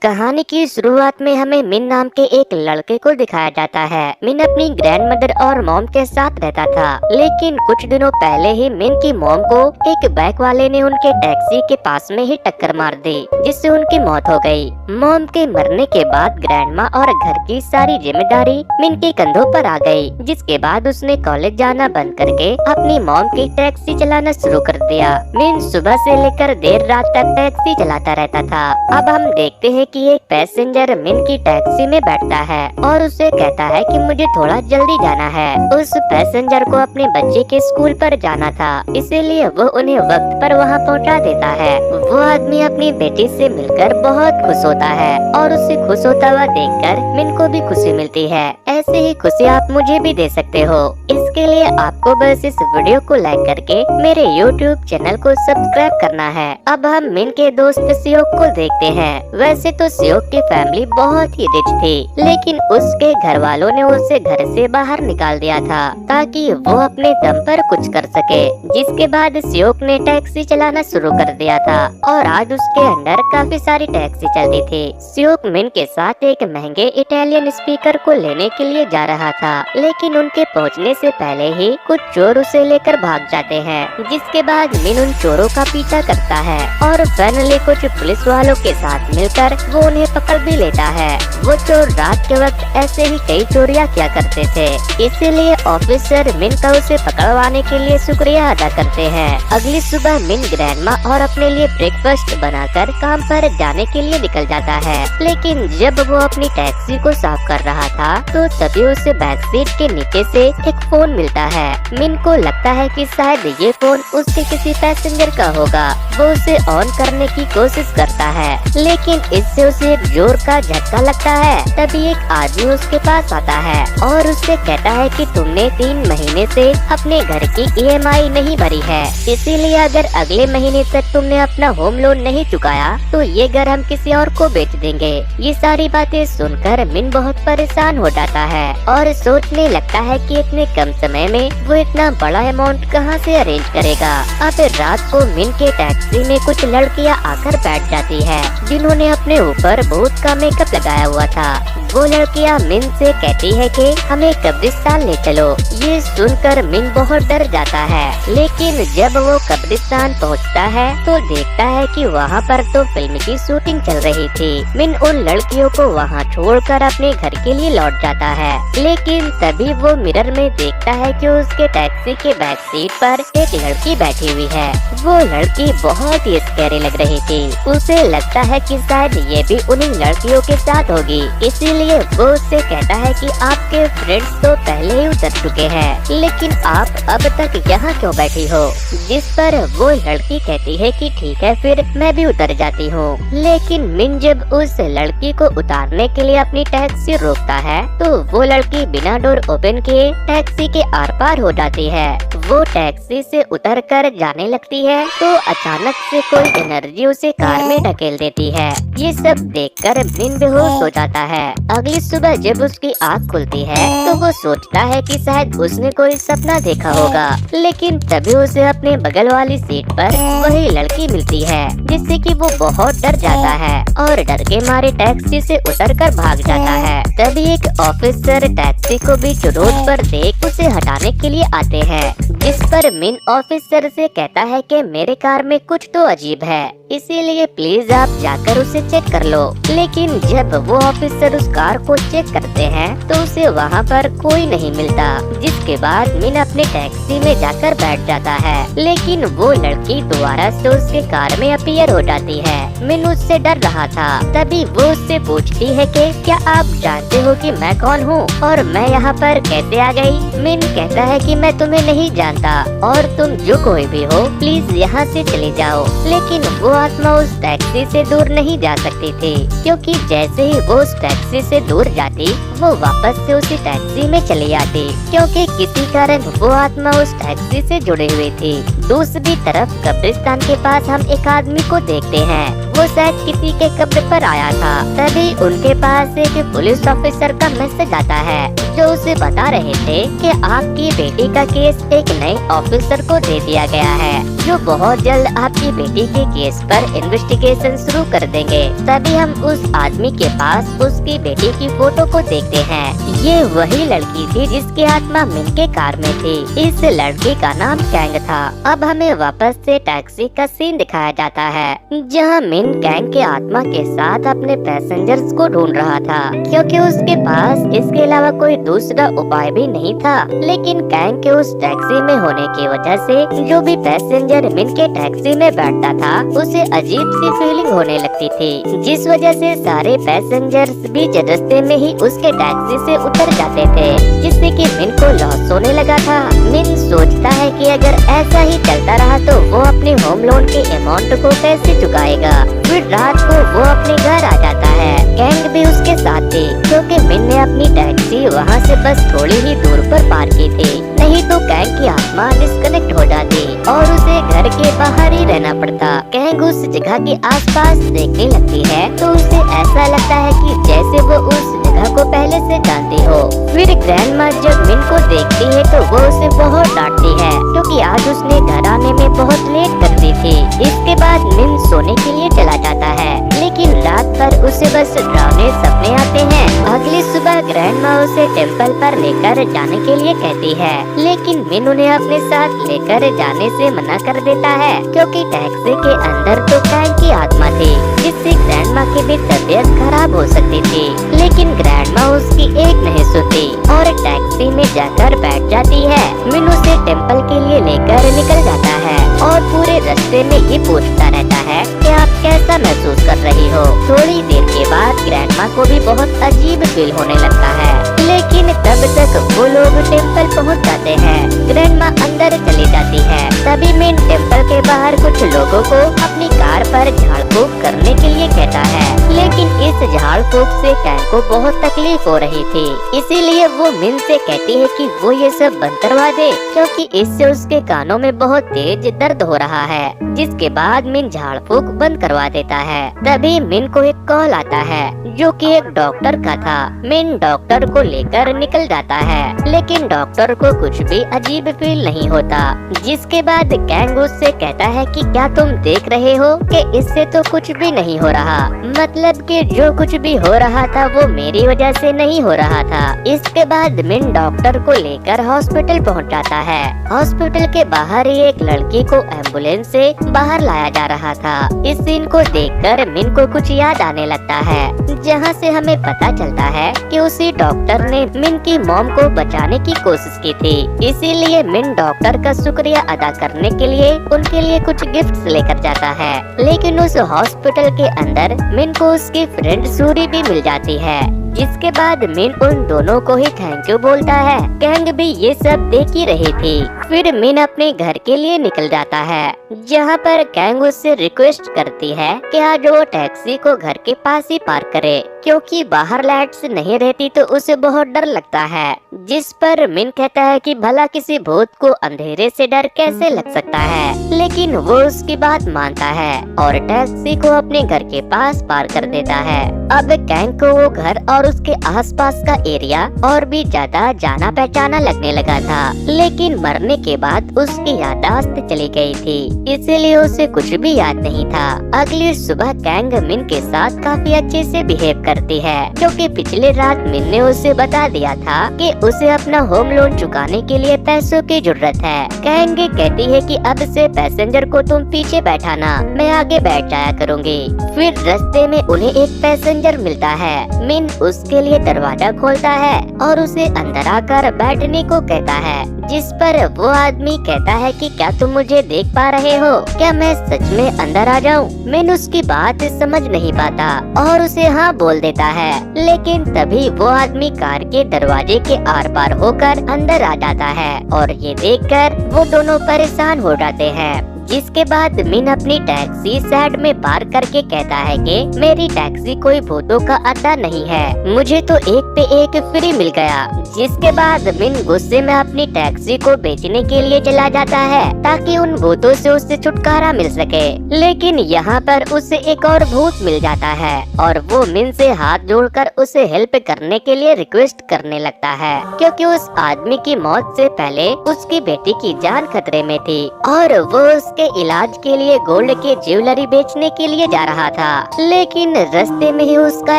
कहानी की शुरुआत में हमें मिन नाम के एक लड़के को दिखाया जाता है। मिन अपनी ग्रैंडमदर और मॉम के साथ रहता था, लेकिन कुछ दिनों पहले ही मिन की मॉम को एक बाइक वाले ने उनके टैक्सी के पास में ही टक्कर मार दी, जिससे उनकी मौत हो गई। मॉम के मरने के बाद ग्रैंडमा और घर की सारी जिम्मेदारी मिन के कंधों पर आ गई, जिसके बाद उसने कॉलेज जाना बंद करके अपनी मॉम की टैक्सी चलाना शुरू कर दिया। मिन सुबह से लेकर देर रात तक टैक्सी चलाता रहता था। अब हम देखते हैं कि एक पैसेंजर मिन की टैक्सी में बैठता है और उसे कहता है कि मुझे थोड़ा जल्दी जाना है। उस पैसेंजर को अपने बच्चे के स्कूल पर जाना था, इसीलिए वो उन्हें वक्त पर वहाँ पहुँचा देता है। वो आदमी अपनी बेटी से मिलकर बहुत खुश होता है और उसे खुश होता हुआ देखकर मिन को भी खुशी मिलती है। ऐसे ही खुशी आप मुझे भी दे सकते हो। इसके लिए आपको बस इस वीडियो को लाइक करके मेरे YouTube चैनल को सब्सक्राइब करना है। अब हम मिन के दोस्त सियोक को देखते हैं। वैसे तो सियोक की फैमिली बहुत ही रिच थी, लेकिन उसके घर वालों ने उसे घर से बाहर निकाल दिया था ताकि वो अपने दम पर कुछ कर सके। जिसके बाद सियोक ने टैक्सी चलाना शुरू कर दिया था और आज उसके अंडर काफी सारी टैक्सी चलती थी। सियोक मिन के साथ एक महंगे इटालियन स्पीकर को लेने के लिए जा रहा था, लेकिन उनके पहुंचने से पहले ही कुछ चोर उसे लेकर भाग जाते हैं। जिसके बाद मिन उन चोरों का पीछा करता है और फाइनली कुछ पुलिस वालों के साथ मिलकर वो उन्हें पकड़ भी लेता है। वो चोर रात के वक्त ऐसे ही कई चोरियां किया करते थे, इसीलिए ऑफिसर मिन का उसे पकड़वाने के लिए शुक्रिया अदा करते हैं। अगली सुबह मिन ग्रैंडमा और अपने लिए ब्रेकफास्ट बनाकर काम पर जाने के लिए निकल जाता है, लेकिन जब वो अपनी टैक्सी को साफ कर रहा था तो तभी उसे बैक सीट के नीचे से एक फोन मिलता है। मिन को लगता है कि शायद ये फोन उसके किसी पैसेंजर का होगा। वो उसे ऑन करने की कोशिश करता है, लेकिन इससे उसे एक जोर का झटका लगता है। तभी एक आदमी उसके पास आता है और उससे कहता है कि तुमने 3 महीने से अपने घर की EMI नहीं भरी है, इसीलिए अगर अगले महीने तक तुमने अपना होम लोन नहीं चुकाया तो ये घर हम किसी और को बेच देंगे। ये सारी बातें सुनकर मिन बहुत परेशान हो जाता है और सोचने लगता है कि इतने कम समय में वो इतना बड़ा अमाउंट कहाँ से अरेंज करेगा। अब रात को मिन के टैक्सी में कुछ लड़कियाँ आकर बैठ जाती है, जिन्होंने अपने ऊपर बहुत का मेकअप लगाया हुआ था। वो लड़कियाँ मिन से कहती है कि हमें कब्रिस्तान ले चलो। ये सुनकर मिन बहुत डर जाता है, लेकिन जब वो कब्रिस्तान पहुंचता है तो देखता है कि वहाँ पर तो फिल्म की शूटिंग चल रही थी। मिन उन लड़कियों को वहाँ छोड़कर अपने घर के लिए लौट जाता है, लेकिन तभी वो मिरर में देखता है कि उसके टैक्सी के बैक सीट पर एक लड़की बैठी हुई है। वो लड़की बहुत ही स्कैरी लग रही थी। उसे लगता है कि शायद ये भी उन्हीं लड़कियों के साथ होगी, इसीलिए वो उससे कहता है कि आपके फ्रेंड्स तो पहले ही उतर चुके हैं, लेकिन आप अब तक यहाँ क्यों बैठी हो। जिस पर वो लड़की कहती है कि ठीक है फिर मैं भी उतर जाती हूँ। लेकिन मिन जब उस लड़की को उतारने के लिए अपनी टैक्सी रोकता है तो वो लड़की बिना डोर ओपन किए टैक्सी के आर पार हो जाती है। वो टैक्सी से उतरकर जाने लगती है तो अचानक से कोई एनर्जी उसे कार में ढकेल देती है। ये सब देखकर मिन बेहोश हो जाता है। अगली सुबह जब उसकी आँख खुलती है तो वो सोचता है कि शायद उसने कोई सपना देखा होगा, लेकिन तभी उसे अपने बगल वाली सीट पर वही लड़की मिलती है, जिससे कि वो बहुत डर जाता है और डर के मारे टैक्सी से उतरकर भाग जाता है। तभी एक ऑफिसर टैक्सी को बीच रोड पर देख उसे हटाने के लिए आते हैं, जिस पर मिन ऑफिसर से कहता है कि मेरे कार में कुछ तो अजीब है, इसीलिए प्लीज आप जाकर उसे चेक कर लो। लेकिन जब वो ऑफिसर उस कार को चेक करते हैं तो उसे वहाँ पर कोई नहीं मिलता। जिसके बाद मिन अपने टैक्सी में जाकर बैठ जाता है, लेकिन वो लड़की दोबारा से उसके कार में अपीयर हो जाती है। मिन उससे डर रहा था। तभी वो उससे पूछती है कि क्या आप जानते हो कि मैं कौन हूँ और मैं यहाँ पर कैसे आ गई। मिन कहता है कि मैं तुम्हें नहीं जानता और तुम जो कोई भी हो प्लीज यहाँ से चले जाओ। लेकिन वो आत्मा उस टैक्सी से दूर नहीं जा सकती थी, क्योंकि जैसे ही वो उस टैक्सी से दूर जाती वो वापस से उसी टैक्सी में चली आती, क्योंकि किसी कारण वो आत्मा उस टैक्सी से जुड़ी हुई थी। दूसरी तरफ कब्रिस्तान के पास हम एक आदमी को देखते हैं। वो शायद किसी के कब्र पर आया था। तभी उनके पास एक पुलिस ऑफिसर का मैसेज आता है जो उसे बता रहे थे कि आपकी बेटी का केस एक नए ऑफिसर को दे दिया गया है जो बहुत जल्द आपकी बेटी के केस पर इन्वेस्टिगेशन शुरू कर देंगे। तभी हम उस आदमी के पास उसकी बेटी की फोटो को देखते हैं। ये वही लड़की थी जिसकी आत्मा मिन के कार में थी। इस लड़की का नाम कैंग था। अब हमें वापस से टैक्सी का सीन दिखाया जाता है जहां मिन कैंग के आत्मा के साथ अपने पैसेंजर्स को ढूंढ रहा था क्योंकि उसके पास इसके अलावा कोई दूसरा उपाय भी नहीं था। लेकिन कैंग के उस टैक्सी में होने की वजह से जो भी पैसेंजर मिन के टैक्सी में बैठता था उसे अजीब सी फीलिंग होने लगती थी, जिस वजह से सारे पैसेंजर्स बीच रास्ते में ही उसके टैक्सी से उतर जाते थे, जिससे कि मिन को लॉस होने लगा था। मिन सोचता है कि अगर ऐसा ही चलता रहा तो वो अपने होम लोन के अमाउंट को कैसे चुकाएगा। फिर रात को वो अपने घर आ जाता है। कैंग भी उसके साथ थी क्योंकि मिन ने अपनी टैक्सी वहाँ से बस थोड़ी ही दूर पर पार्क की थी, नहीं तो कैंग की आत्मा डिस्कनेक्ट हो जाती और उसे घर के बाहर ही रहना पड़ता। कैंग उस जगह के आसपास देखने लगती है तो उसे ऐसा लगता है कि जैसे वो उस जगह को पहले से जानती हो। फिर ग्रैंडमा जब मिन को देखती है तो वो उसे बहुत डांटती है क्योंकि आज उसने घर आने में बहुत लेट कर दी थी। इसके बाद मिन सोने के लिए चला जाता है लेकिन रात भर उसे बस डरावने सपने आते हैं। अगली सुबह ग्रैंडमा उसे टेम्पल पर लेकर जाने के लिए कहती है लेकिन मिन उन्हें अपने साथ लेकर जाने से मना कर देता है क्योंकि टैक्सी के अंदर तो कैंग की आत्मा थी जिससे ग्रैंडमा की भी तबीयत खराब हो सकती थी। लेकिन ग्रैंडमा उसकी एक नहीं सुनती और टैक्सी में जाकर बैठ जाती है। मिन उसे टेम्पल के लिए लेकर निकल जाता है और पूरे रास्ते में ये पूछता रहता है कि आप कैसा महसूस कर रही हो। थोड़ी देर के बाद ग्रैंडमा को भी बहुत अजीब फील होने लगता है लेकिन तब तक वो लोग टेम्पल पहुंच जाते हैं। ग्रैंडमा अंदर चली जाती है। तभी मिन टेम्पल के बाहर कुछ लोगों को अपनी कार पर झाड़ फूक करने के लिए कहता है लेकिन इस झाड़ फूक से कैंग को बहुत तकलीफ हो रही थी, इसीलिए वो मिन से कहती है कि वो ये सब बंद करवा दे क्योंकि इससे उसके कानों में बहुत तेज दर्द हो रहा है। जिसके बाद मिन झाड़ फूक बंद करवा देता है। तभी मिन को एक कॉल आता है जो कि एक डॉक्टर का था। मिन डॉक्टर को लेकर निकल जाता है लेकिन डॉक्टर को कुछ भी अजीब फील नहीं होता। जिसके बाद कैंग उससे कहता है कि क्या तुम देख रहे हो कि इससे तो कुछ भी नहीं हो रहा, मतलब कि जो कुछ भी हो रहा था वो मेरी वजह से नहीं हो रहा था। इसके बाद मिन डॉक्टर को लेकर हॉस्पिटल पहुंच जाता है। हॉस्पिटल के बाहर ही एक लड़की को एम्बुलेंस से बाहर लाया जा रहा था। इस सीन को देखकर मिन को कुछ याद आने लगता है जहां से हमें पता चलता है कि उसी डॉक्टर ने मिन की मॉम को बचाने की कोशिश की थी। इसीलिए मिन डॉक्टर का शुक्रिया अदा करने के लिए उनके लिए कुछ गिफ्ट्स लेकर जाता है। लेकिन उस हॉस्पिटल के अंदर मिन को उसकी फ्रेंड सूरी भी मिल जाती है। जिसके बाद मिन उन दोनों को ही थैंक यू बोलता है। कैंग भी ये सब देख ही रही थी। फिर मिन अपने घर के लिए निकल जाता है जहाँ पर कैंग उससे रिक्वेस्ट करती है कि आज वो टैक्सी को घर के पास ही पार्क करे क्योंकि बाहर लाइट्स नहीं रहती तो उसे बहुत डर लगता है। जिस पर मिन कहता है कि भला किसी भूत को अंधेरे से डर कैसे लग सकता है, लेकिन वो उसकी बात मानता है और टैक्सी को अपने घर के पास पार्क कर देता है। अब कैंग को वो घर और उसके आसपास का एरिया और भी ज्यादा जाना पहचाना लगने लगा था, लेकिन मरने के बाद उसकी याददाश्त चली गई थी, इसीलिए उसे कुछ भी याद नहीं था। अगली सुबह कैंग मिन के साथ काफी अच्छे से बिहेव करती है क्योंकि पिछले रात मिन ने उसे बता दिया था कि उसे अपना होम लोन चुकाने के लिए पैसों की जरूरत है। कैंग कहती है कि अब से पैसेंजर को तुम पीछे बैठाना, मैं आगे बैठ जाया करूँगी। फिर रास्ते में उन्हें एक पैसेंजर मिलता है। मिन उसके लिए दरवाजा खोलता है और उसे अंदर आकर बैठने को कहता है, जिस पर वो आदमी कहता है कि क्या तुम मुझे देख पा रहे हो, क्या मैं सच में अंदर आ जाऊं? मिन उसकी बात समझ नहीं पाता और उसे हाँ बोल देता है, लेकिन तभी वो आदमी कार के दरवाजे के आर पार होकर अंदर आ जाता है और ये देखकर वो दोनों परेशान हो जाते हैं। जिसके बाद मिन अपनी टैक्सी साइड में पार्क करके कहता है कि मेरी टैक्सी कोई भूतों का अड्डा नहीं है, मुझे तो एक पे एक फ्री मिल गया। जिसके बाद मिन गुस्से में अपनी टैक्सी को बेचने के लिए चला जाता है ताकि उन भूतों से उससे छुटकारा मिल सके। लेकिन यहाँ पर उसे एक और भूत मिल जाता है और वो मिन से हाथ जोड़कर उसे हेल्प करने के लिए रिक्वेस्ट करने लगता है, क्योंकि उस आदमी की मौत से पहले उसकी बेटी की जान खतरे में थी और वो उसके इलाज के लिए गोल्ड के ज्वेलरी बेचने के लिए जा रहा था। लेकिन रास्ते में ही उसका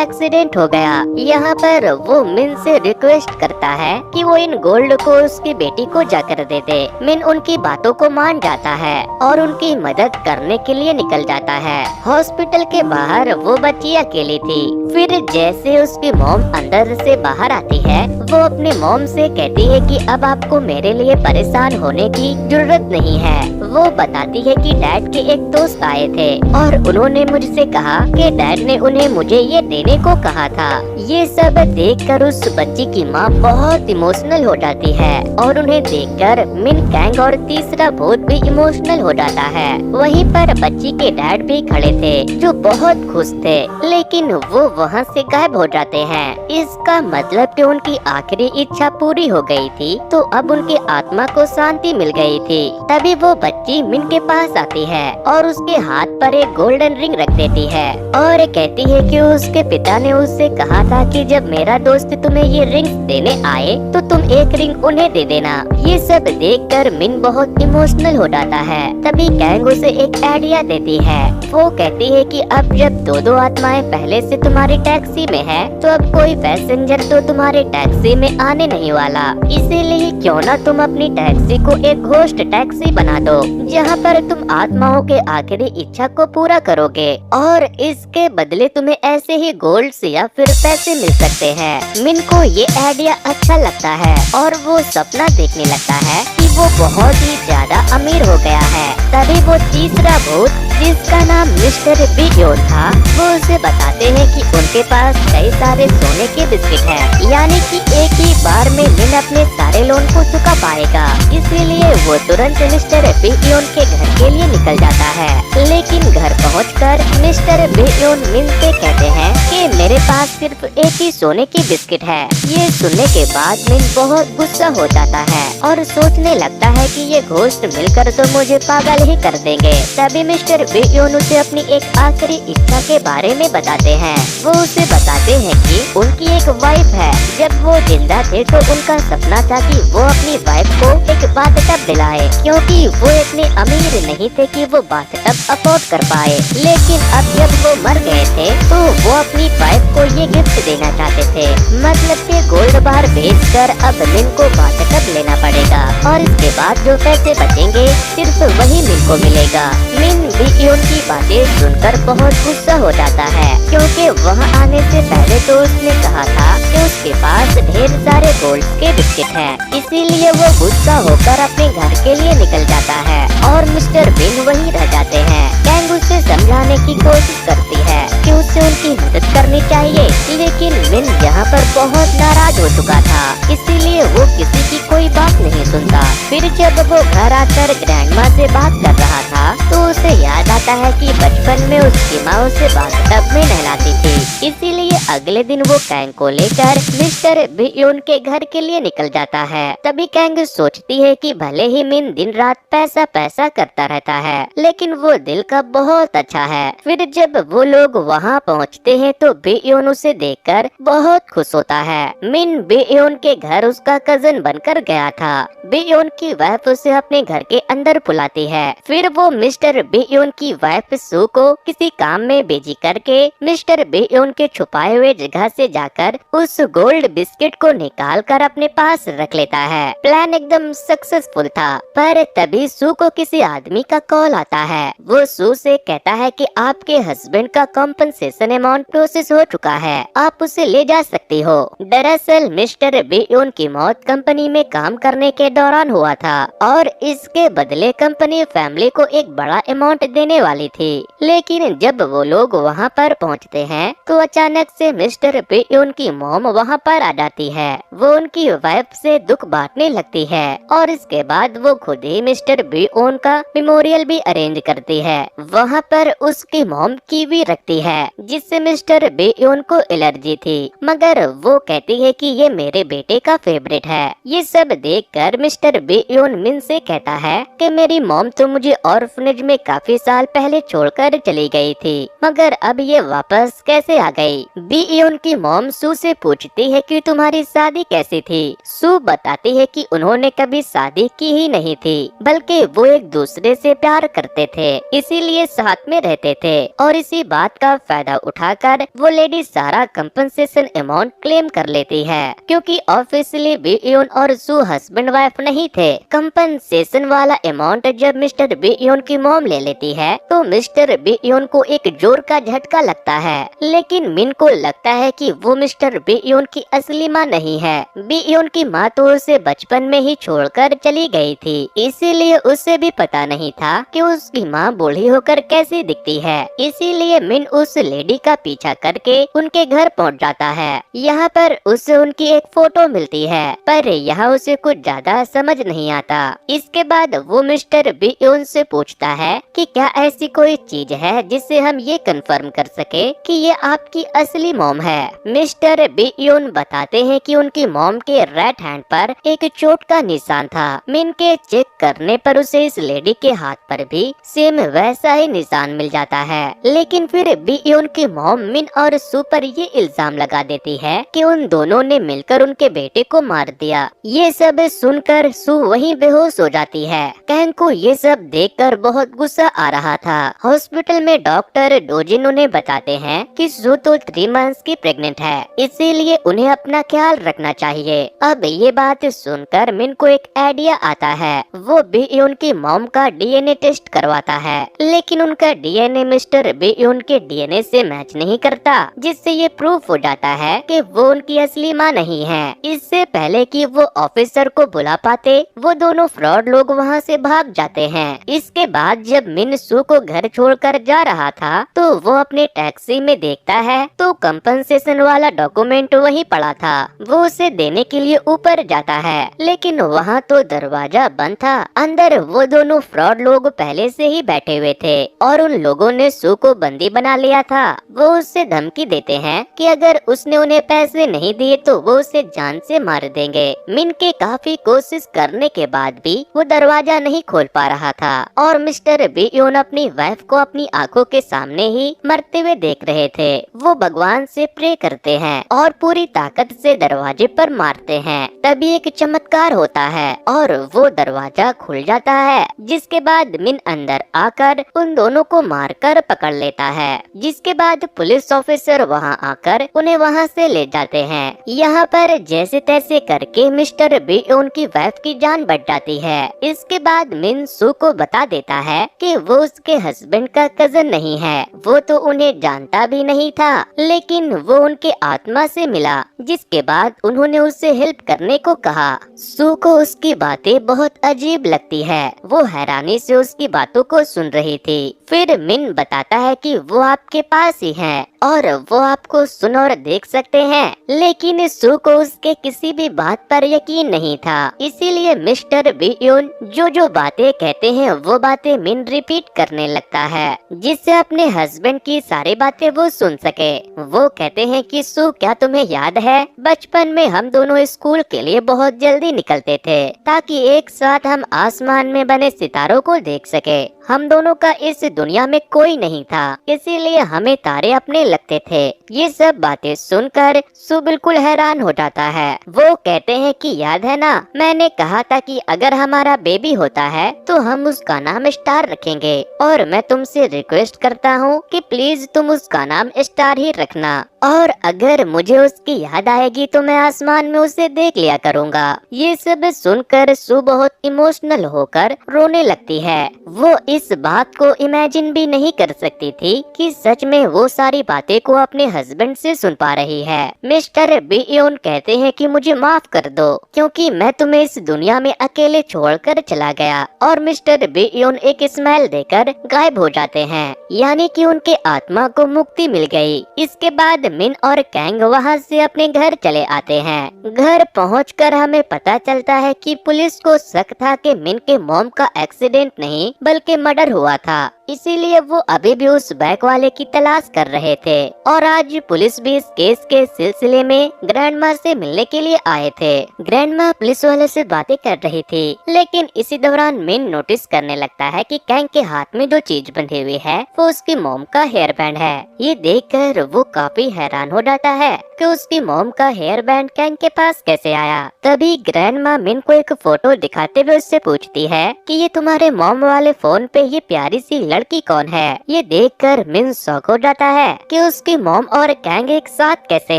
एक्सीडेंट हो गया। यहाँ पर वो मिन से रिक्वेस्ट करता है कि वो इन गोल्ड को उसकी बेटी को जाकर दे दे। मिन उनकी बातों को मान जाता है और उनकी मदद करने के लिए निकल जाता है। हॉस्पिटल के बाहर वो बच्ची अकेली थी। फिर जैसे उसकी मॉम अंदर से बाहर आती है, वो अपने मॉम से कहती है कि अब आपको मेरे लिए परेशान होने की जरूरत नहीं है। वो बताती है कि डैड के एक दोस्त आए थे और उन्होंने मुझसे कहा कि डैड ने उन्हें मुझे ये देने को कहा था। ये सब देखकर उस बच्ची की माँ बहुत इमोशनल हो जाती है और उन्हें देखकर मिन, कैंग और तीसरा भूत भी इमोशनल हो जाता है। वहीं पर बच्ची के डैड भी खड़े थे जो बहुत खुश थे, लेकिन वो वहाँ से गायब हो जाते हैं। इसका मतलब कि उनकी आखिरी इच्छा पूरी हो गई थी, तो अब उनकी आत्मा को शांति मिल गई थी। तभी वो बच्ची मिन के पास आती है और उसके हाथ पर एक गोल्डन रिंग रख देती है और कहती है कि उसके पिता ने उससे कहा था कि जब मेरा दोस्त तुम्हें ये रिंग देने आए तो तुम एक रिंग उन्हें दे देना। ये सब देखकर मिन बहुत इमोशनल हो जाता है। तभी कैंग उसे एक आइडिया देती है। वो कहती है कि अब जब दो आत्माएं पहले से तुम्हारी टैक्सी में है, तो अब कोई पैसेंजर तो तुम्हारे टैक्सी में आने नहीं वाला। इसीलिए क्यों ना तुम अपनी टैक्सी को एक घोस्ट टैक्सी बना दो, जहाँ पर तुम आत्माओं के आखिरी इच्छा को पूरा करोगे और इसके बदले तुम्हें ऐसे ही गोल्ड या फिर पैसे मिल सकते हैं। मिन को ये आइडिया अच्छा लगता है और वो सपना देखने लगता है कि वो बहुत ही ज्यादा अमीर हो गया है। तभी वो तीसरा भूत जिसका नाम मिस्टर बिगयोन था, वो उसे बताते हैं कि उनके पास कई सारे सोने के बिस्किट हैं, यानी कि एक ही बार में मिन अपने सारे लोन को चुका पाएगा। इसीलिए वो तुरंत मिस्टर बिगयोन के घर के लिए निकल जाता है। लेकिन घर पहुंचकर मिस्टर बिगयोन मिन से कहते हैं कि मेरे पास सिर्फ एक ही सोने की बिस्किट है। ये सुनने के बाद मिन बहुत गुस्सा हो जाता है और सोचने लगता है कि ये घोस्ट मिलकर तो मुझे पागल ही कर देंगे। तभी मिस्टर बिगयोन उसे अपनी एक आखिरी इच्छा के बारे में बताते हैं। वो उसे बताते हैं कि उनकी एक वाइफ है। जब वो जिंदा थे तो उनका सपना था कि वो अपनी वाइफ को एक बाथटब दिलाए, क्योंकि वो इतने अमीर नहीं थे कि वो बाथटब अफोर्ड कर पाए। लेकिन अब जब वो मर गए थे तो वो अपनी वाइफ को ये गिफ्ट देना चाहते थे, मतलब कि गोल्ड बार बेचकर अब मिन को बाथटब लेना पड़ेगा और इसके बाद जो पैसे बचेंगे सिर्फ वही मिन को मिलेगा। मिन बिगयोन की बातें सुनकर बहुत गुस्सा हो जाता है, क्योंकि वहाँ आने से पहले तो उसने कहा था कि उसके पास ढेर सारे गोल्ड के बिस्किट हैं। इसीलिए वो गुस्सा होकर अपने घर के लिए निकल जाता है और मिस्टर बिन वहीं रह जाते हैं। कैंग उसे समझाने की कोशिश करती है कि उसे उनकी मदद करनी चाहिए, लेकिन मिन यहाँ पर बहुत नाराज हो चुका था, इसीलिए वो किसी की कोई बात नहीं सुनता। फिर जब वो घर आकर ग्रैंडमा से बात कर रहा था तो उसे याद आता है कि बचपन में उसकी माँ उसे बाथटब में नहलाती थी। इसीलिए अगले दिन वो कैंग को लेकर मिस्टर बिगयोन के घर के लिए निकल जाता है। तभी कैंग सोचती है कि भले ही मिन दिन रात पैसा पैसा करता रहता है, लेकिन वो दिल का बहुत अच्छा है। फिर जब वो लोग वहाँ पहुँचते हैं तो बिगयोन उसे देखकर बहुत खुश होता है। मिन बिगयोन के घर उसका कजन बनकर गया था। बिगयोन की वाइफ उसे अपने घर के अंदर बुलाती है। फिर वो मिस्टर बिगयोन की वाइफ सू को किसी काम में बिजी करके मिस्टर बिगयोन के छुपाए हुए जगह से जाकर उस गोल्ड बिस्किट को निकाल कर अपने पास रख लेता है। प्लान एकदम सक्सेसफुल था, पर तभी सू को किसी आदमी का कॉल आता है। वो सू से कहता है कि आपके हस्बैंड का कॉम्पनसेशन अमाउंट प्रोसेस हो चुका है, आप उसे ले जा सकती हो। दरअसल मिस्टर बिगयोन की मौत कंपनी में काम करने के दौरान हुआ था और इसके बदले कंपनी फैमिली को एक बड़ा अमाउंट देने वाली थी। लेकिन जब वो लोग वहाँ पर पहुँचते हैं तो अचानक से से मिस्टर बेयोन की मॉम वहाँ पर आ जाती है। वो उनकी वाइफ से दुख बांटने लगती है और इसके बाद वो खुद ही मिस्टर बेयोन का मेमोरियल भी अरेंज करती है। वहाँ पर उसकी मॉम कीवी रखती है जिससे मिस्टर बेयोन को एलर्जी थी, मगर वो कहती है कि ये मेरे बेटे का फेवरेट है। ये सब देखकर मिस्टर बेयोन मिन से कहता है कि मेरी मॉम तो मुझे ऑर्फनेज में काफी साल पहले छोड़कर चली गई थी, मगर अब ये वापस कैसे आ गई। बेयोन की मॉम सू से पूछती है कि तुम्हारी शादी कैसी थी। सू बताती है कि उन्होंने कभी शादी की ही नहीं थी, बल्कि वो एक दूसरे से प्यार करते थे, इसीलिए साथ में रहते थे और इसी बात का फायदा उठाकर वो लेडी सारा कंपनसेशन अमाउंट क्लेम कर लेती है, क्योंकि ऑफिशियली बेयोन और सू हस्बैंड वाइफ नहीं थे। कंपनसेशन वाला अमाउंट जब मिस्टर बेयोन की मॉम ले लेती है तो मिस्टर बेयोन को एक जोर का झटका लगता है, लेकिन मिन को लगता है कि वो मिस्टर बेयोन की असली माँ नहीं है। बेयोन की माँ तो उसे बचपन में ही छोड़कर चली गई थी, इसीलिए उसे भी पता नहीं था कि उसकी माँ बूढ़ी होकर कैसी दिखती है। इसीलिए मिन उस लेडी का पीछा करके उनके घर पहुंच जाता है। यहाँ पर उसे उनकी एक फोटो मिलती है, पर यहाँ उसे कुछ ज्यादा समझ नहीं आता। इसके बाद वो मिस्टर बेयोन से पूछता है कि क्या ऐसी कोई चीज है जिससे हम ये कंफर्म कर सके कि ये आपकी असली मॉम है। मिस्टर बेयोन बताते हैं कि उनकी मॉम के राइट हैंड पर एक चोट का निशान था। मिन के चेक करने पर उसे इस लेडी के हाथ पर भी सेम वैसा ही निशान मिल जाता है, लेकिन फिर बेयोन की मॉम मिन और सू पर ये इल्जाम लगा देती है कि उन दोनों ने मिलकर उनके बेटे को मार दिया। ये सब सुनकर सू वहीं बेहोश हो जाती है। कैंग को ये सब देखकर बहुत गुस्सा आ रहा था। हॉस्पिटल में डॉक्टर डोजिन उन्हें बताते हैं कि सू तो 3 मंथ्स की प्रेग्नेंट है, इसीलिए उन्हें अपना ख्याल रखना चाहिए। अब ये बात सुनकर मिन को एक आइडिया आता है। वो बेयोन की मॉम का डीएनए टेस्ट करवाता है, लेकिन उनका डीएनए मिस्टर बेयोन के डीएनए से मैच नहीं करता, जिससे ये प्रूफ हो जाता है कि वो उनकी असली माँ नहीं है। इससे पहले कि वो ऑफिसर को बुला पाते, वो दोनों फ्रॉड लोग वहाँ से भाग जाते हैं। इसके बाद जब मिन सू को घर छोड़कर जा रहा था तो वो अपने टैक्सी में देखता है तो कंपनसेशन वाला डॉक्यूमेंट वहीं पड़ा था। वो उसे देने के लिए ऊपर जाता है, लेकिन वहाँ तो दरवाजा बंद था। अंदर वो दोनों फ्रॉड लोग पहले से ही बैठे हुए थे और उन लोगों ने सू को बंदी बना लिया था। वो उससे धमकी देते हैं कि अगर उसने उन्हें पैसे नहीं दिए तो वो उसे जान से मार देंगे। मिन के काफी कोशिश करने के बाद भी वो दरवाजा नहीं खोल पा रहा था और मिस्टर बेयोन अपनी वाइफ को अपनी आंखों के सामने ही मरते हुए देख रहे थे। वो भगवान से प्रे करते हैं और पूरी ताकत से दरवाजे पर मारते हैं। तभी एक चमत्कार होता है और वो दरवाजा खुल जाता है, जिसके बाद मिन अंदर आकर उन दोनों को मारकर पकड़ लेता है। जिसके बाद पुलिस ऑफिसर वहां आकर उन्हें वहां से ले जाते हैं। यहाँ पर जैसे तैसे करके मिस्टर बेयोन की वाइफ की जान बच जाती है। इसके बाद मिन सू को बता देता है कि वो उसके हस्बैंड का कजन नहीं है। वो तो उन्हें जानता भी नहीं था, लेकिन वो उनके आत्मा से मिला, जिसके बाद उन्होंने उससे हेल्प करने को कहा। सू को उसकी बातें बहुत अजीब लगती है। वो हैरानी से उसकी बातों को सुन रही थी। फिर मिन बताता है कि वो आपके पास ही है और वो आपको सुन और देख सकते हैं, लेकिन सू को उसके किसी भी बात पर यकीन नहीं था। इसीलिए मिस्टर बेयोन जो बातें कहते हैं वो बातें मिन रिपीट करने लगता है, जिससे अपने हस्बैंड की सारी बातें वो सुन सके। वो कहते हैं कि सू, क्या तुम्हें याद है बचपन में हम दोनों स्कूल के लिए बहुत जल्दी निकलते थे ताकि एक साथ हम आसमान में बने सितारों को देख सके। हम दोनों का इस दुनिया में कोई नहीं था, इसीलिए हमें तारे अपने लगते थे। ये सब बातें सुनकर सू बिल्कुल हैरान हो जाता है। वो कहते हैं कि याद है ना, मैंने कहा था कि अगर हमारा बेबी होता है तो हम उसका नाम स्टार रखेंगे, और मैं तुमसे रिक्वेस्ट करता हूँ कि प्लीज तुम उसका नाम स्टार ही रखना, और अगर मुझे उसकी याद आएगी तो मैं आसमान में उसे देख लिया करूँगा। ये सब सुनकर सू बहुत इमोशनल होकर रोने लगती है। वो इस बात को इमेजिन भी नहीं कर सकती थी कि सच में वो सारी बातें को अपने हस्बैंड से सुन पा रही है। मिस्टर बेयोन कहते हैं कि मुझे माफ कर दो क्योंकि मैं तुम्हें इस दुनिया में अकेले छोड़कर चला गया, और मिस्टर बेयोन एक स्माइल देकर गायब हो जाते हैं, यानी कि उनके आत्मा को मुक्ति मिल गई। इसके बाद मिन और कैंग वहाँ से अपने घर चले आते हैं। घर पहुंचकर हमें पता चलता है कि पुलिस को शक था कि मिन के मॉम का एक्सीडेंट नहीं बल्कि मर्डर हुआ था, इसीलिए वो अभी भी उस बाइक वाले की तलाश कर रहे थे। और आज पुलिस भी इस केस के सिलसिले में ग्रैंडमा से मिलने के लिए आए थे। ग्रैंडमा पुलिस वाले से बातें कर रही थी, लेकिन इसी दौरान मिन नोटिस करने लगता है कि कैंग के हाथ में जो चीज बंधी हुई है वो उसकी मॉम का हेयर बैंड है। ये देखकर वो काफी हैरान हो जाता है कि उसकी मॉम का हेयर बैंड कैंग के पास कैसे आया। तभी ग्रैंडमा मिन को एक फोटो दिखाते हुए उससे पूछती है कि ये तुम्हारे मॉम वाले फोन पे ये प्यारी सी लड़की कौन है। ये देखकर मिन शॉक हो जाता है कि उसकी मॉम और कैंग एक साथ कैसे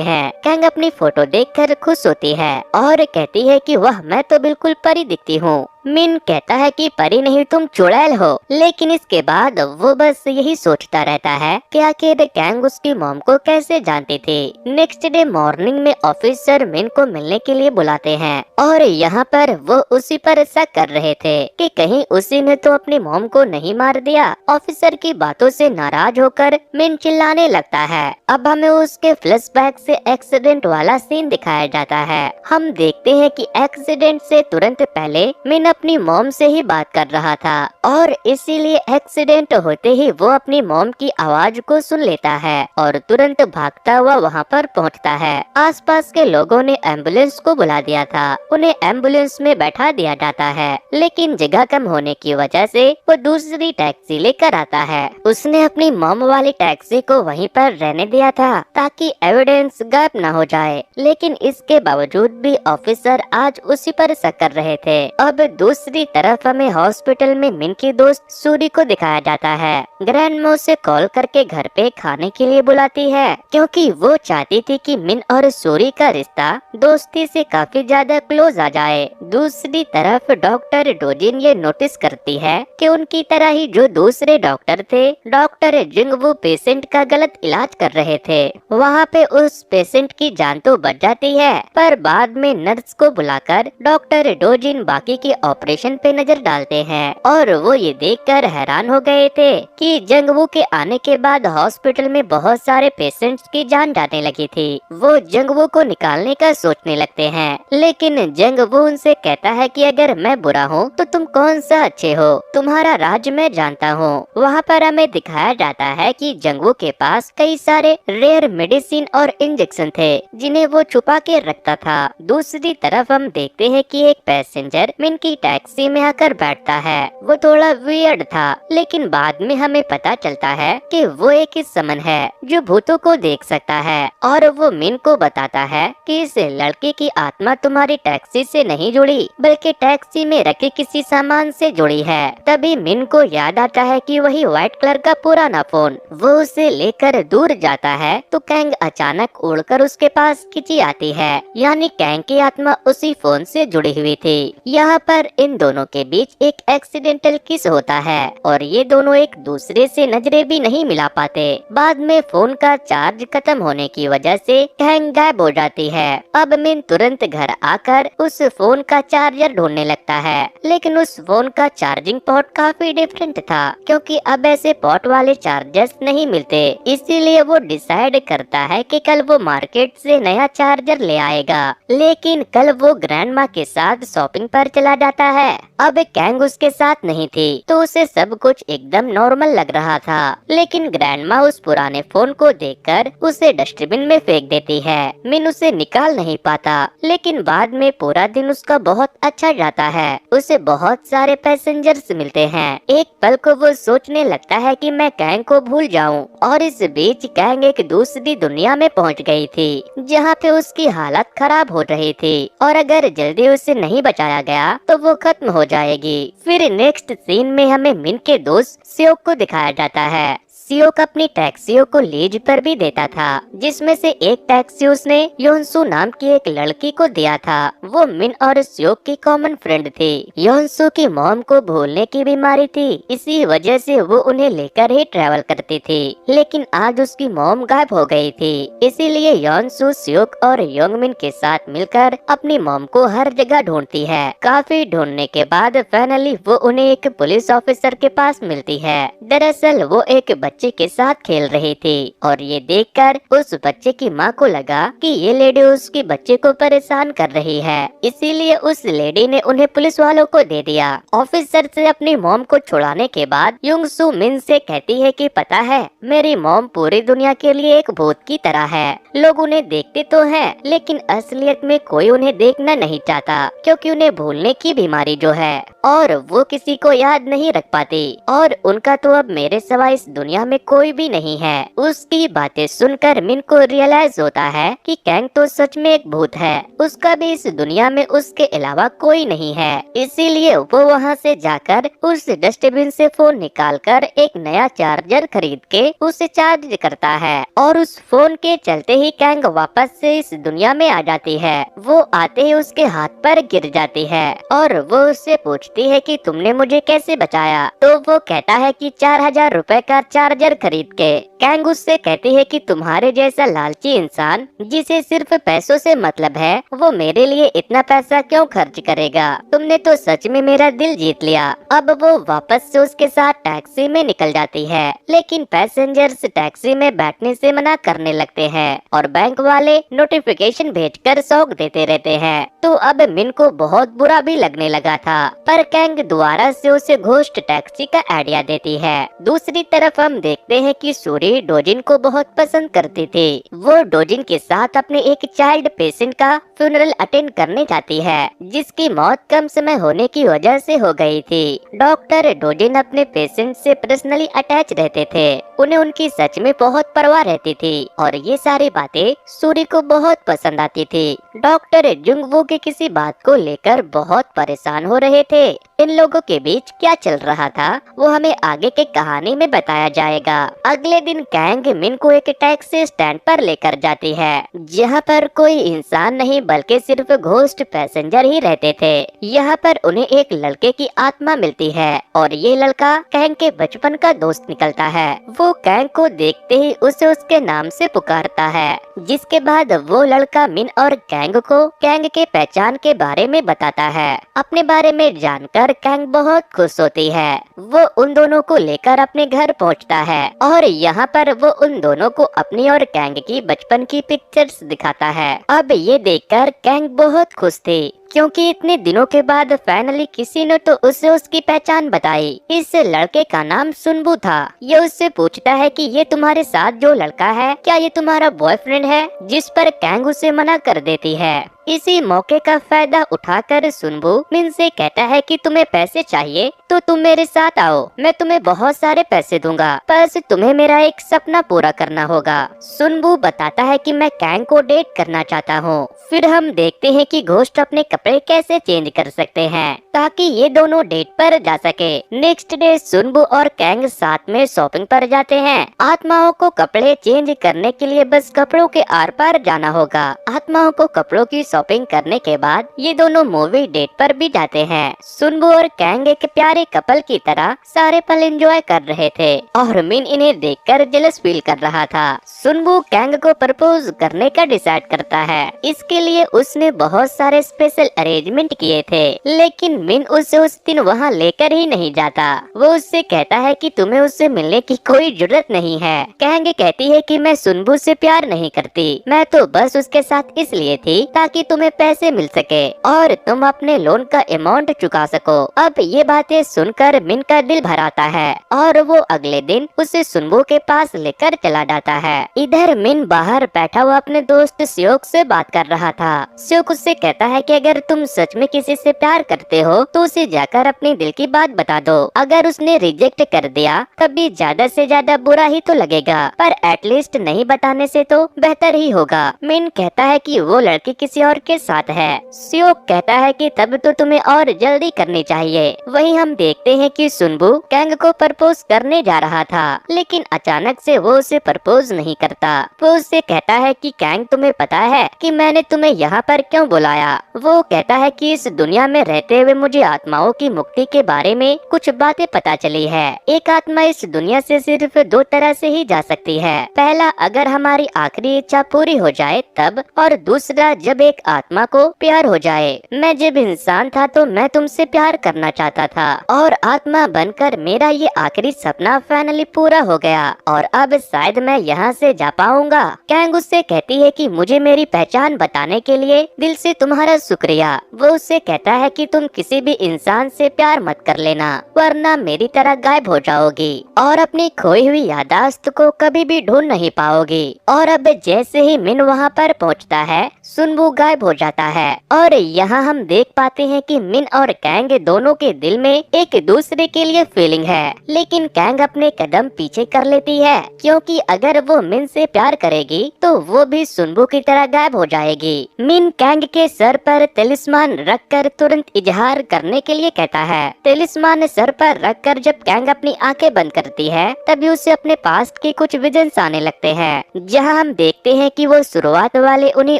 हैं। कैंग अपनी फोटो देखकर खुश होती है और कहती है कि वह मैं तो बिल्कुल परी दिखती हूँ। मिन कहता है कि परी नहीं तुम चुड़ैल हो, लेकिन इसके बाद वो बस यही सोचता रहता है कि आखिर कैंग उसकी मॉम को कैसे जानती थी। नेक्स्ट डे मॉर्निंग में ऑफिसर मिन को मिलने के लिए बुलाते हैं और यहाँ पर वो उसी पर शक कर रहे थे कि कहीं उसी ने तो अपनी मॉम को नहीं मार दिया। ऑफिसर की बातों से नाराज होकर मिन चिल्लाने लगता है। अब हमें उसके फ्लैशबैक से एक्सीडेंट वाला सीन दिखाया जाता है। हम देखते हैं कि एक्सीडेंट से तुरंत पहले मिन अपनी मॉम से ही बात कर रहा था और इसीलिए एक्सीडेंट होते ही वो अपनी मॉम की आवाज को सुन लेता है और तुरंत भागता हुआ वहाँ पर पहुँचता है। आसपास के लोगों ने एम्बुलेंस को बुला दिया था, उन्हें एम्बुलेंस में बैठा दिया जाता है, लेकिन जगह कम होने की वजह से वो दूसरी टैक्सी लेकर आता है। उसने अपनी मॉम वाली टैक्सी को वहीं पर रहने दिया था ताकि एविडेंस गायब न हो जाए, लेकिन इसके बावजूद भी ऑफिसर आज उसी पर शक कर रहे थे। अब दूसरी तरफ हमें हॉस्पिटल में मिन की दोस्त सूरी को दिखाया जाता है। ग्रैंडमा उसे कॉल करके घर पे खाने के लिए बुलाती है क्योंकि वो चाहती थी कि मिन और सूरी का रिश्ता दोस्ती से काफी ज्यादा क्लोज आ जाए। दूसरी तरफ डॉक्टर डोजिन ये नोटिस करती है कि उनकी तरह ही जो दूसरे डॉक्टर थे, डॉक्टर जिंगवू पेशेंट का गलत इलाज कर रहे थे। वहाँ पे उस पेशेंट की जान तो बच जाती है, पर बाद में नर्स को बुलाकर डॉक्टर डोजिन बाकी के ऑपरेशन पे नजर डालते हैं और वो ये देखकर हैरान हो गए थे कि जंगवू के आने के बाद हॉस्पिटल में बहुत सारे पेशेंट्स की जान जाने लगी थी। वो जंगवू को निकालने का सोचने लगते हैं, लेकिन जंगवू उनसे कहता है कि अगर मैं बुरा हूँ तो तुम कौन सा अच्छे हो, तुम्हारा राज मैं जानता हूँ। वहाँ पर हमें दिखाया जाता है कि जंगवू के पास कई सारे रेयर मेडिसिन और इंजेक्शन थे जिन्हें वो छुपा के रखता था। दूसरी तरफ हम देखते हैं कि एक पैसेंजर मिन की टैक्सी में आकर बैठता है। वो थोड़ा वियर्ड था, लेकिन बाद में हमें पता चलता है कि वो एक समन है जो भूतों को देख सकता है और वो मिन को बताता है कि इस लड़की की आत्मा तुम्हारी टैक्सी से नहीं जुड़ी बल्कि टैक्सी में रखे किसी सामान से जुड़ी है। तभी मिन को याद आता है कि वही व्हाइट कलर का पुराना फोन। वो उसे लेकर दूर जाता है तो कैंग अचानक उड़कर उसके पास खिंची आती है, यानी कैंग की आत्मा उसी फोन से जुड़ी हुई थी। यहाँ पर इन दोनों के बीच एक एक्सीडेंटल किस होता है और ये दोनों एक दूसरे से नजरें भी नहीं मिला पाते। बाद में फोन का चार्ज खत्म होने की वजह से कैंग गायब हो जाती है। अब मिन तुरंत घर आकर उस फोन का चार्जर ढूंढने लगता है, लेकिन उस फोन का चार्जिंग पोर्ट काफी डिफरेंट था क्योंकि अब ऐसे पोर्ट वाले चार्जर्स नहीं मिलते। इसीलिए वो डिसाइड करता है कि कल वो मार्केट से नया चार्जर ले आएगा, लेकिन कल वो ग्रैंडमा के साथ शॉपिंग पर चला जाता है। अब कैंग उसके साथ नहीं थी तो उसे सब कुछ एकदम नॉर्मल लग रहा था, लेकिन ग्रैंडमा उस पुराने फोन को देखकर उसे डस्टबिन में फेंक देती है। मिन उसे निकाल नहीं पाता, लेकिन बाद में पूरा दिन उसका बहुत अच्छा जाता है। उसे बहुत सारे पैसेंजर्स मिलते हैं। एक पल को वो सोचने लगता है कि मैं कैंग को भूल जाऊं, और इस बीच कैंग एक दूसरी दुनिया में पहुंच गई थी जहां पे उसकी हालत खराब हो रही थी और अगर जल्दी उसे नहीं बचाया गया तो वो खत्म हो जाएगी। फिर नेक्स्ट सीन में हमें मिन के दोस्त सियोक को दिखाया जाता है। सियोक अपनी टैक्सियों को लीज पर भी देता था, जिसमें से एक टैक्सी उसने योनसू नाम की एक लड़की को दिया था। वो मिन और सियोक की कॉमन फ्रेंड थी। योनसू की मॉम को भूलने की बीमारी थी, इसी वजह से वो उन्हें लेकर ही ट्रैवल करती थी, लेकिन आज उसकी मॉम गायब हो गई थी। इसीलिए योनसू सियोक और योंगमिन के साथ मिलकर अपनी मॉम को हर जगह ढूंढती है। काफी ढूंढने के बाद फाइनली वो उन्हें एक पुलिस ऑफिसर के पास मिलती है। दरअसल वो एक बच्चे के साथ खेल रही थी और ये देखकर उस बच्चे की माँ को लगा कि ये लेडी उसके बच्चे को परेशान कर रही है, इसीलिए उस लेडी ने उन्हें पुलिस वालों को दे दिया। ऑफिसर से अपनी मॉम को छुड़ाने के बाद युंग सू मिन से कहती है कि पता है, मेरी मॉम पूरी दुनिया के लिए एक भूत की तरह है। लोग उन्हें देखते तो हैं, लेकिन असलियत में कोई उन्हें देखना नहीं चाहता, क्योंकि उन्हें भूलने की बीमारी जो है और वो किसी को याद नहीं रख पाती और उनका तो अब मेरे सिवा इस दुनिया में कोई भी नहीं है। उसकी बातें सुनकर मिन को रियलाइज होता है कि कैंग तो सच में एक भूत है, उसका भी इस दुनिया में उसके अलावा कोई नहीं है। इसीलिए वो वहाँ से जाकर उस डस्टबिन से फोन निकालकर एक नया चार्जर खरीद के उसे चार्ज करता है और उस फोन के चलते ही कैंग वापस से इस दुनिया में आ जाती है। वो आते ही उसके हाथ पर गिर जाती है और वो उससे पूछती है कि तुमने मुझे कैसे बचाया, तो वो कहता है कि 4000 रुपए का चार्जर खरीद के। कैंग उससे कहती है कि तुम्हारे जैसा लालची इंसान जिसे सिर्फ पैसों से मतलब है, वो मेरे लिए इतना पैसा क्यों खर्च करेगा, तुमने तो सच में मेरा दिल जीत लिया। अब वो वापस से उसके साथ टैक्सी में निकल जाती है, लेकिन पैसेंजर्स टैक्सी में बैठने से मना करने लगते हैं और बैंक वाले नोटिफिकेशन भेजकर सौंप देते रहते हैं। तो अब मिन को बहुत बुरा भी लगने लगा था, पर कैंग दोबारा से उसे घोस्ट टैक्सी का आइडिया देती है। दूसरी तरफ हम देखते हैं कि सूरी डोजिन को बहुत पसंद करती थी। वो डोजिन के साथ अपने एक चाइल्ड पेशेंट का फ्यूनरल अटेंड करने जाती है, जिसकी मौत कम समय होने की वजह से हो गई थी। डॉक्टर डोजिन अपने पेशेंट से पर्सनली अटैच रहते थे, उन्हें उनकी सच में बहुत परवाह रहती थी और ये सारी बातें सूरी को बहुत पसंद आती थी। डॉक्टर जुंगवू के किसी बात को लेकर बहुत परेशान हो रहे थे। इन लोगों के बीच क्या चल रहा था वो हमें आगे के कहानी में बताया जाएगा। अगले दिन कैंग मिन को एक टैक्सी स्टैंड पर लेकर जाती है, जहाँ पर कोई इंसान नहीं बल्कि सिर्फ घोस्ट पैसेंजर ही रहते थे। यहाँ पर उन्हें एक लड़के की आत्मा मिलती है और ये लड़का कैंग के बचपन का दोस्त निकलता है। वो कैंग को देखते ही उसे उसके नाम से पुकारता है, जिसके बाद वो लड़का मिन और कैंग को कैंग के पहचान के बारे में बताता है। अपने बारे में जानकर कैंग बहुत खुश होती है। वो उन दोनों को लेकर अपने घर पहुंचता है और यहाँ पर वो उन दोनों को अपनी और कैंग की बचपन की पिक्चर्स दिखाता है। अब ये देखकर कैंग बहुत खुश थी, क्योंकि इतने दिनों के बाद फाइनली किसी ने तो उसे उसकी पहचान बताई। इस लड़के का नाम सुनबू था। ये उससे पूछता है कि ये तुम्हारे साथ जो लड़का है, क्या ये तुम्हारा बॉयफ्रेंड है, जिस पर कैंग उसे मना कर देती है। इसी मौके का फायदा उठाकर सुनबू मिन से कहता है कि तुम्हें पैसे चाहिए तो तुम मेरे साथ आओ, मैं तुम्हें बहुत सारे पैसे दूंगा, बस तुम्हें मेरा एक सपना पूरा करना होगा। सुनबू बताता है कि मैं कैंग को डेट करना चाहता हूँ। फिर हम देखते हैं कि घोस्ट अपने कपड़े कैसे चेंज कर सकते हैं ताकि ये दोनों डेट पर जा सके। नेक्स्ट डे सुनबू और कैंग साथ में शॉपिंग पर जाते हैं। आत्माओं को कपड़े चेंज करने के लिए बस कपड़ों के आर पार जाना होगा। आत्माओं को कपड़ों की शॉपिंग करने के बाद ये दोनों मूवी डेट पर भी जाते हैं। सुनबू और कैंग एक प्यारे कपल की तरह सारे पल एंजॉय कर रहे थे और मिन इन्हें देखकर जेलस फील कर रहा था। सुनबू कैंग को प्रपोज करने का डिसाइड करता है। इसके लिए उसने बहुत सारे स्पेशल अरेंजमेंट किए थे, लेकिन मिन उसे उस दिन वहाँ लेकर ही नहीं जाता। वो उससे कहता है कि तुम्हें उससे मिलने की कोई जरूरत नहीं है। कैंग कहती है कि मैं सुनबू से प्यार नहीं करती, मैं तो बस उसके साथ इसलिए थी ताकि तुम्हें पैसे मिल सके और तुम अपने लोन का अमाउंट चुका सको। अब ये बातें सुनकर मिन का दिल भर आता है और वो अगले दिन उसे सुनबू के पास लेकर चला जाता है। इधर मिन बाहर बैठा हुआ अपने दोस्त स्योक से बात कर रहा था। स्योक उससे कहता है कि अगर तुम सच में किसी से प्यार करते हो तो उसे जाकर अपने दिल की बात बता दो। अगर उसने रिजेक्ट कर दिया तब भी ज्यादा से ज्यादा बुरा ही तो लगेगा, पर एटलीस्ट नहीं बताने से तो बेहतर ही होगा। मिन कहता है कि वो लड़की किसी और के साथ है। स्योक कहता है कि तब तो तुम्हें और जल्दी करनी चाहिए। वहीं हम देखते हैं कि सुनबू कैंग को प्रपोज करने जा रहा था, लेकिन अचानक से वो उसे प्रपोज नहीं करता। वो उससे कहता है कि कैंग तुम्हें पता है कि मैंने तुम्हें यहाँ पर क्यों बुलाया। वो कहता है कि इस दुनिया में रहते हुए मुझे आत्माओं की मुक्ति के बारे में कुछ बातें पता चली है। एक आत्मा इस दुनिया से सिर्फ दो तरह से ही जा सकती है। पहला, अगर हमारी आखिरी इच्छा पूरी हो जाए तब, और दूसरा जब एक आत्मा को प्यार हो जाए। मैं जब इंसान था तो मैं तुमसे प्यार करना चाहता था और आत्मा बनकर मेरा ये आखिरी सपना फाइनली पूरा हो गया और अब शायद मैं यहाँ से जा पाऊंगा। कैंग उससे कहती है कि मुझे मेरी पहचान बताने के लिए दिल से तुम्हारा शुक्रिया। वो उससे कहता है कि तुम किसी भी इंसान से प्यार मत कर लेना वरना मेरी तरह गायब हो जाओगी और अपनी खोई हुई यादाश्त को कभी भी ढूंढ नहीं पाओगी। और अब जैसे ही मिन वहाँ पर पहुँचता है, सुनबू गायब हो जाता है और यहाँ हम देख पाते हैं कि मिन और कैंग दोनों के दिल में एक दूसरे के लिए फीलिंग है, लेकिन कैंग अपने कदम पीछे कर लेती है क्योंकि अगर वो मिन से प्यार करेगी तो वो भी सुनबू की तरह गायब हो जाएगी। मिन कैंग के सर पर तिलिस्मान रखकर तुरंत इजहार करने के लिए कहता है। तिलिस्मान सर पर रखकर जब कैंग अपनी आंखें बंद करती है तभी उसे अपने पास्ट के कुछ विजन्स आने लगते हैं, जहां हम देखते हैं कि वो शुरुआत वाले उन्हीं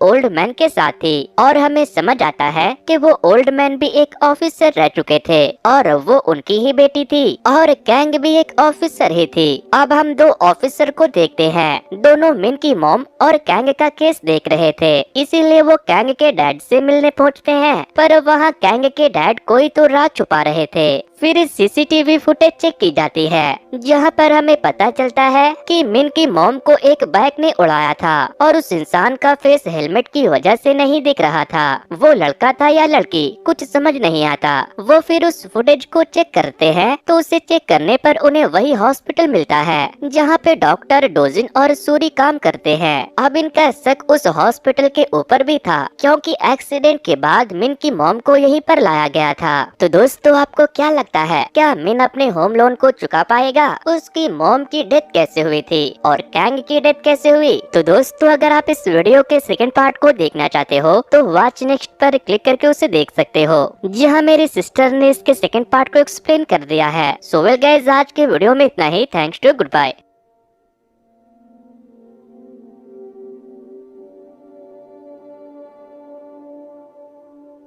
ओल्ड मैन के साथ थी और हमें समझ आता है कि वो ओल्ड मैन भी एक ऑफिसर रह चुके थे और वो उनकी ही बेटी थी और कैंग भी एक ऑफिसर ही थी। अब हम दो ऑफिसर को देखते हैं, दोनों मिन की मॉम और कैंग का केस देख रहे थे, इसीलिए वो कैंग के डैड से मिलने पहुंचते हैं, पर वहाँ कैंग के डैड कोई तो राज छुपा रहे थे। फिर सीसीटीवी फुटेज चेक की जाती है जहाँ पर हमें पता चलता है कि मिन की मॉम को एक बाइक ने उड़ाया था और उस इंसान का फेस हेलमेट की वजह से नहीं दिख रहा था। वो लड़का था या लड़की कुछ समझ नहीं आता। वो फिर उस फुटेज को चेक करते हैं तो उसे चेक करने पर उन्हें वही हॉस्पिटल मिलता है जहाँ पे डॉक्टर डोजिन और सूरी काम करते हैं। अब इनका शक उस हॉस्पिटल के ऊपर भी था क्योंकि एक्सीडेंट के बाद मिन की मॉम को यहीं पर लाया गया था। तो दोस्तों आपको क्या लगता है, क्या मिन अपने होम लोन को चुका पाएगा? उसकी मॉम की डेथ कैसे हुई थी और कैंग की डेथ कैसे हुई? तो दोस्तों अगर आप इस वीडियो के सेकंड पार्ट को देखना चाहते हो तो वॉच नेक्स्ट पर क्लिक करके उसे देख सकते हो, जहां मेरी सिस्टर ने इसके सेकंड पार्ट को एक्सप्लेन कर दिया है। सो वेल गाइस, आज के वीडियो में इतना ही। Thanks to, good bye.